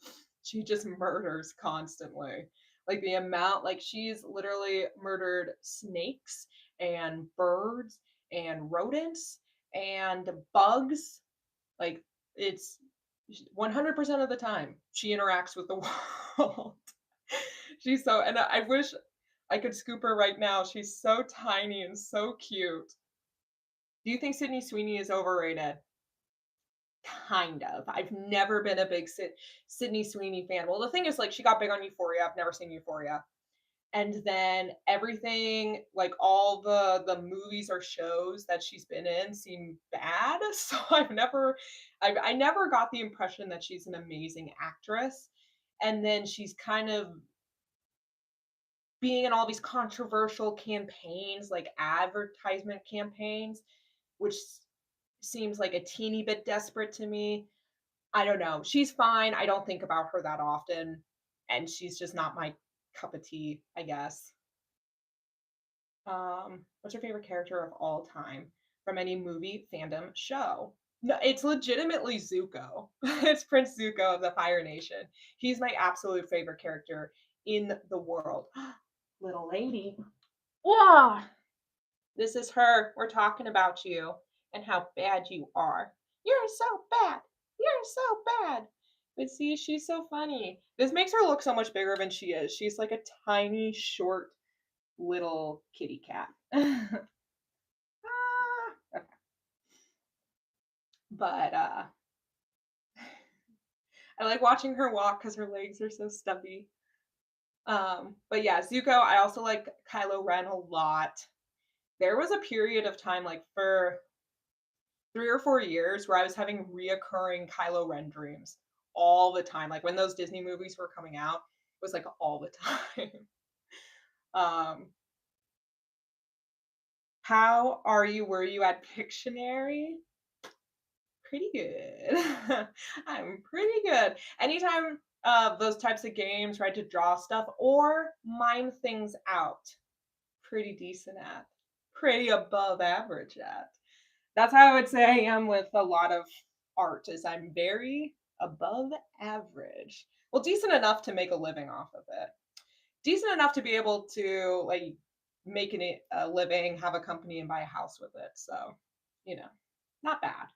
She just murders constantly. Like the amount, like she's literally murdered snakes and birds and rodents and bugs. Like it's 100% of the time she interacts with the world. She's so, and I wish I could scoop her right now. She's so tiny and so cute. Do you think Sydney Sweeney is overrated? Kind of. I've never been a big Sydney Sweeney fan. Well, the thing is, like, she got big on Euphoria. I've never seen Euphoria, and then everything, like all the movies or shows that she's been in, seem bad. So I never got the impression that she's an amazing actress. And then she's kind of being in all these controversial campaigns, like advertisement campaigns, which seems like a teeny bit desperate to me. I don't know. She's fine. I don't think about her that often, and she's just not my cup of tea, I guess. What's your favorite character of all time from any movie, fandom, show? No, it's legitimately Zuko. It's Prince Zuko of the Fire Nation. He's my absolute favorite character in the world. Little lady. Wow. This is her. We're talking about you and how bad you are. You're so bad. You're so bad. But see, she's so funny. This makes her look so much bigger than she is. She's like a tiny, short, little kitty cat. Ah, okay. But I like watching her walk because her legs are so stubby. But yeah, Zuko, I also like Kylo Ren a lot. There was a period of time, like for 3 or 4 years where I was having reoccurring Kylo Ren dreams all the time. Like when those Disney movies were coming out, it was like all the time. Um, how are you? Were you at Pictionary? Pretty good. I'm pretty good. Anytime those types of games, right, to draw stuff or mime things out, pretty decent at. Pretty above average at. That's how I would say I am with a lot of art is I'm very above average. Well, decent enough to make a living off of it. Decent enough to be able to like make a living, have a company, and buy a house with it. So, you know, not bad.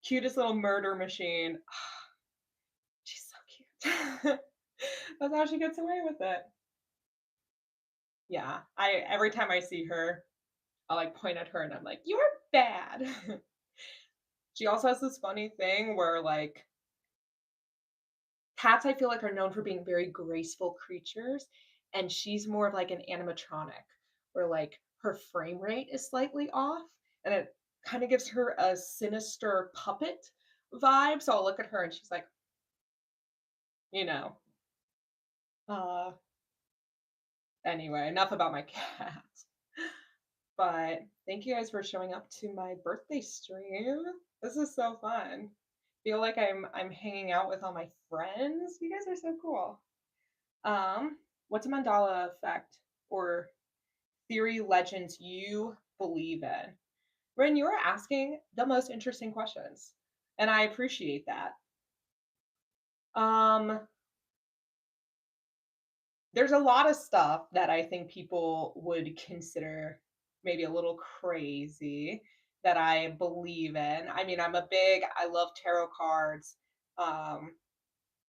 Cutest little murder machine. She's so cute. That's how she gets away with it. Yeah. I every time I see her, I'll like point at her and I'm like, "You're bad." She also has this funny thing where like cats I feel like are known for being very graceful creatures, and she's more of like an animatronic where like her frame rate is slightly off and it kind of gives her a sinister puppet vibe. So I'll look at her and she's like, you know, uh anyway, enough about my cat. But thank you guys for showing up to my birthday stream. This is so fun. Feel like I'm hanging out with all my friends. You guys are so cool. What's a mandala effect or theory legends you believe in? Ren, you're asking the most interesting questions, and I appreciate that. Um, there's a lot of stuff that I think people would consider maybe a little crazy that I believe in. I mean, I love tarot cards. Um,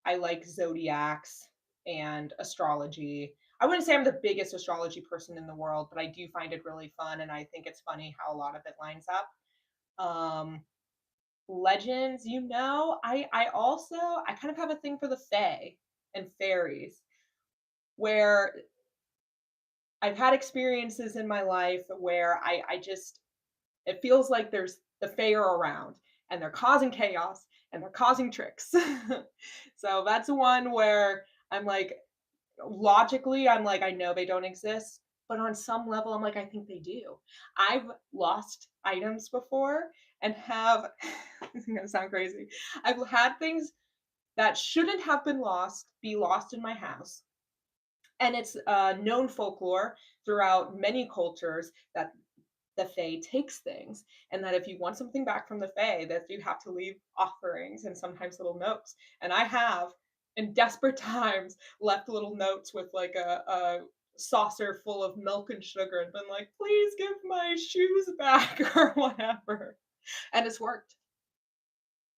I like zodiacs and astrology. I wouldn't say I'm the biggest astrology person in the world, but I do find it really fun and I think it's funny how a lot of it lines up. Um Legends, I kind of have a thing for the fae and fairies where I've had experiences in my life where I just it feels like there's the fae are around and they're causing chaos and they're causing tricks. So that's one where I'm like logically, I'm like, I know they don't exist, but on some level, I'm like, I think they do. I've lost items before and have, it's gonna sound crazy. I've had things that shouldn't have been lost be lost in my house. And it's known folklore throughout many cultures that the Fae takes things, and that if you want something back from the Fae, that you have to leave offerings and sometimes little notes. And I have, in desperate times, left little notes with like a saucer full of milk and sugar and been like, please give my shoes back or whatever. And it's worked.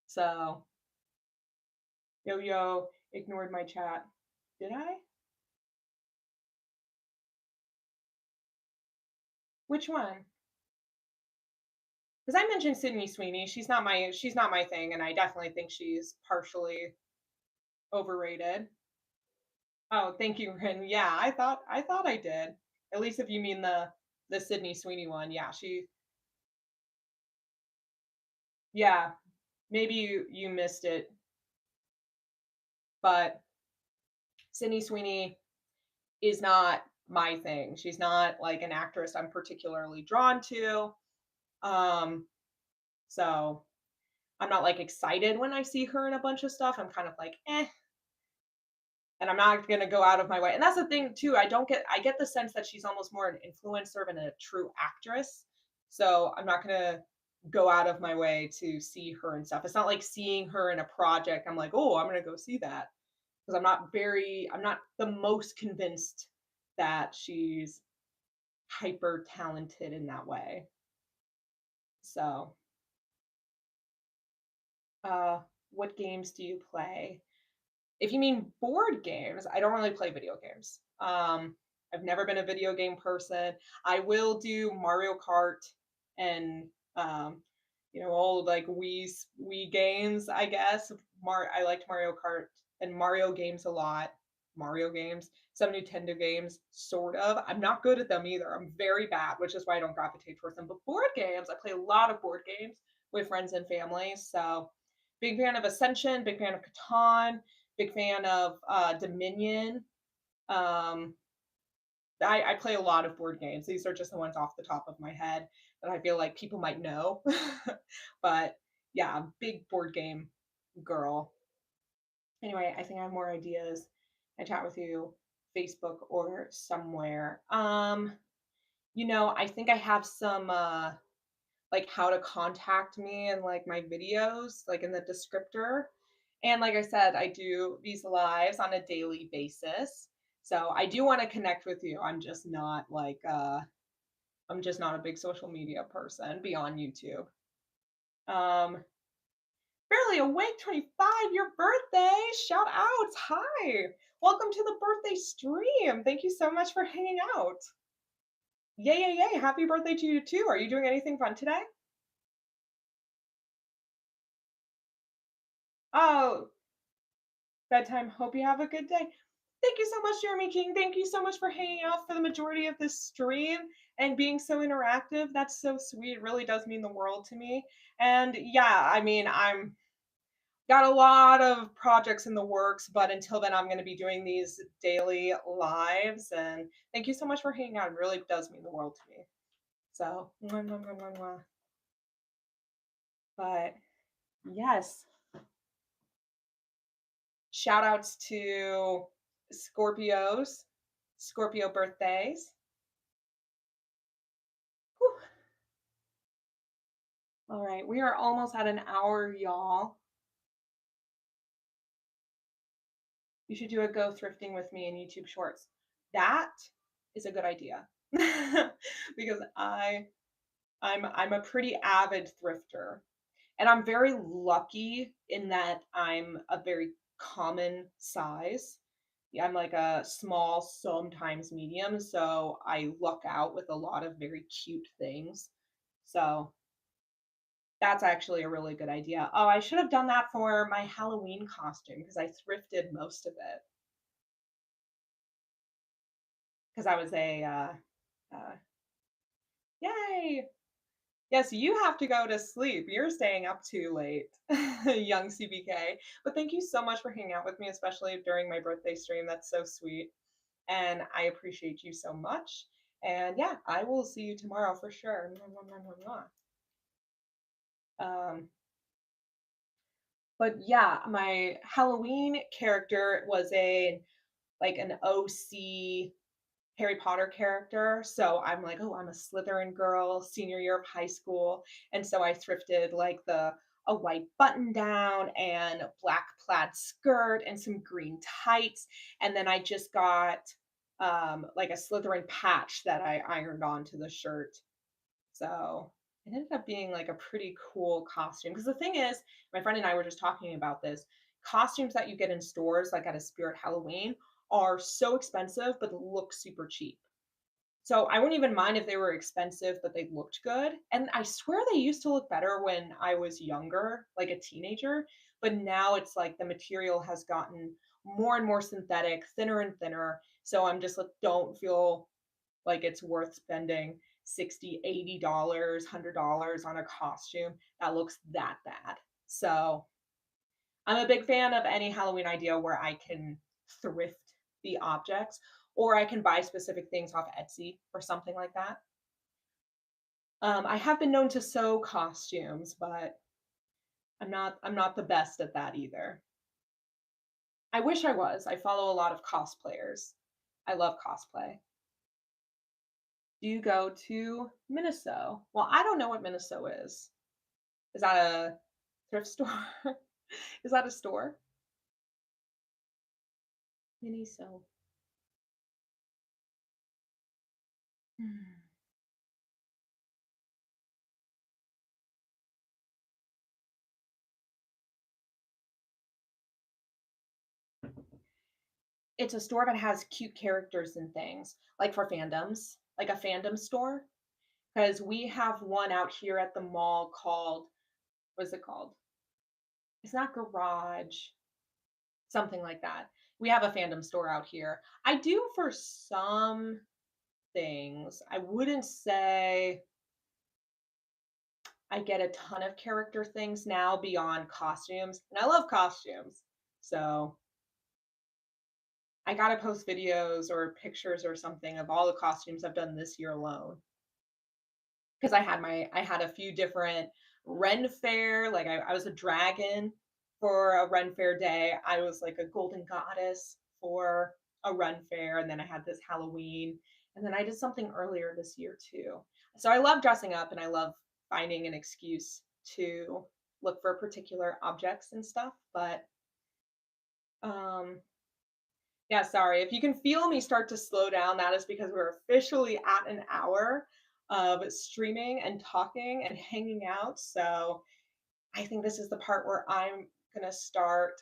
So, yo yo ignored my chat. Did I? Which one? Because I mentioned Sydney Sweeney. She's not my thing, and I definitely think she's partially overrated. Oh, thank you, Rin. Yeah, I thought I did. At least if you mean the Sydney Sweeney one. Yeah, yeah, maybe you missed it, but Sydney Sweeney is not my thing. She's not like an actress I'm particularly drawn to. Um, so I'm not like excited when I see her in a bunch of stuff. I'm kind of like, eh, and I'm not gonna go out of my way. And that's the thing too. I get the sense that she's almost more an influencer than a true actress. So I'm not gonna go out of my way to see her and stuff. It's not like seeing her in a project. I'm like, oh, I'm gonna go see that. Because I'm not the most convinced that she's hyper talented in that way. So uh what games do you play? If you mean board games, I don't really play video games. I've never been a video game person. I will do Mario Kart and um, old like Wii games. I guess I liked Mario Kart and Mario games a lot. Mario games, some Nintendo games, sort of. I'm not good at them either. I'm very bad, which is why I don't gravitate towards them. But board games, I play a lot of board games. with friends and family. So, big fan of Ascension, big fan of Catan, big fan of Dominion. Um, I play a lot of board games. These are just the ones off the top of my head that I feel like people might know. But yeah, big board game girl. Anyway, I think I have more ideas. I chat with you, Facebook or somewhere. I think I have some like how to contact me and like my videos, like in the descriptor. And like I said, I do these lives on a daily basis. So I do want to connect with you. I'm just not a big social media person beyond YouTube. Um Barely Awake 25, your birthday. Shout outs. Hi. Welcome to the birthday stream. Thank you so much for hanging out. Yay, yay, yay. Happy birthday to you too. Are you doing anything fun today? Oh, bedtime. Hope you have a good day. Thank you so much, Jeremy King. Thank you so much for hanging out for the majority of this stream and being so interactive. That's so sweet. It really does mean the world to me. And yeah, I mean, I'm got a lot of projects in the works, but until then, I'm going to be doing these daily lives. And thank you so much for hanging out. It really does mean the world to me. So, mwah, mwah, mwah, mwah, mwah. But yes, shout outs to Scorpios, Scorpio birthdays. Whew. All right, we are almost at an hour, y'all. You should do a go thrifting with me in YouTube Shorts. That is a good idea because I'm a pretty avid thrifter, and I'm very lucky in that I'm a very common size. Yeah, I'm like a small, sometimes medium, so I luck out with a lot of very cute things. So that's actually a really good idea. Oh, I should have done that for my Halloween costume because I thrifted most of it because I was uh, yay. Yes, you have to go to sleep. You're staying up too late, young CBK. But thank you so much for hanging out with me, especially during my birthday stream. That's so sweet. And I appreciate you so much. And yeah, I will see you tomorrow for sure. Mwah, mwah, mwah, mwah, mwah. But yeah, my Halloween character was an OC Harry Potter character. So I'm like, oh, I'm a Slytherin girl, senior year of high school. And so I thrifted like the a white button down and a black plaid skirt and some green tights. And then I just got like a Slytherin patch that I ironed onto the shirt. So it ended up being like a pretty cool costume. Because the thing is, my friend and I were just talking about this. Costumes that you get in stores, like at a Spirit Halloween, are so expensive, but look super cheap. So I wouldn't even mind if they were expensive, but they looked good. And I swear they used to look better when I was younger, like a teenager. But now it's like the material has gotten more and more synthetic, thinner and thinner. So I'm just like, don't feel like it's worth spending 60, $80, $100 on a costume that looks that bad. So I'm a big fan of any Halloween idea where I can thrift the objects or I can buy specific things off Etsy or something like that. I have been known to sew costumes, but I'm not the best at that either. I wish I was. I follow a lot of cosplayers. I love cosplay. Do you go to Miniso? Well, I don't know what Miniso is. Is that a thrift store? Is that a store? Miniso. Hmm. It's a store that has cute characters and things, like for fandoms, like a fandom store. Because we have one out here at the mall called, what is it called? It's not Garage, something like that. We have a fandom store out here. I do for some things. I wouldn't say I get a ton of character things now beyond costumes, and I love costumes. So I gotta post videos or pictures or something of all the costumes I've done this year alone. Because I had a few different Ren Fair, like I was a dragon for a Ren Fair day. I was like a golden goddess for a Ren Fair, and then I had this Halloween, and then I did something earlier this year too. So I love dressing up and I love finding an excuse to look for particular objects and stuff. But um yeah, sorry. If you can feel me start to slow down, that is because we're officially at an hour of streaming and talking and hanging out. So I think this is the part where I'm going to start.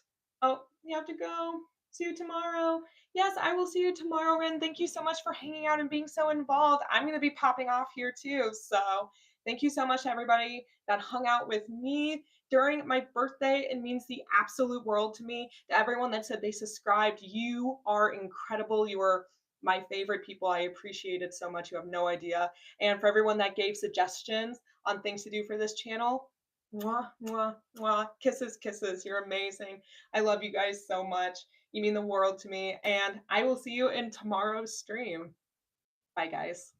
Oh, you have to go. See you tomorrow. Yes, I will see you tomorrow, Ren. Thank you so much for hanging out and being so involved. I'm going to be popping off here too. So thank you so much to everybody that hung out with me during my birthday. It means the absolute world to me. To everyone that said they subscribed, you are incredible. You are my favorite people. I appreciate it so much. You have no idea. And for everyone that gave suggestions on things to do for this channel, mwah, mwah, mwah. Kisses, kisses. You're amazing. I love you guys so much. You mean the world to me. And I will see you in tomorrow's stream. Bye, guys.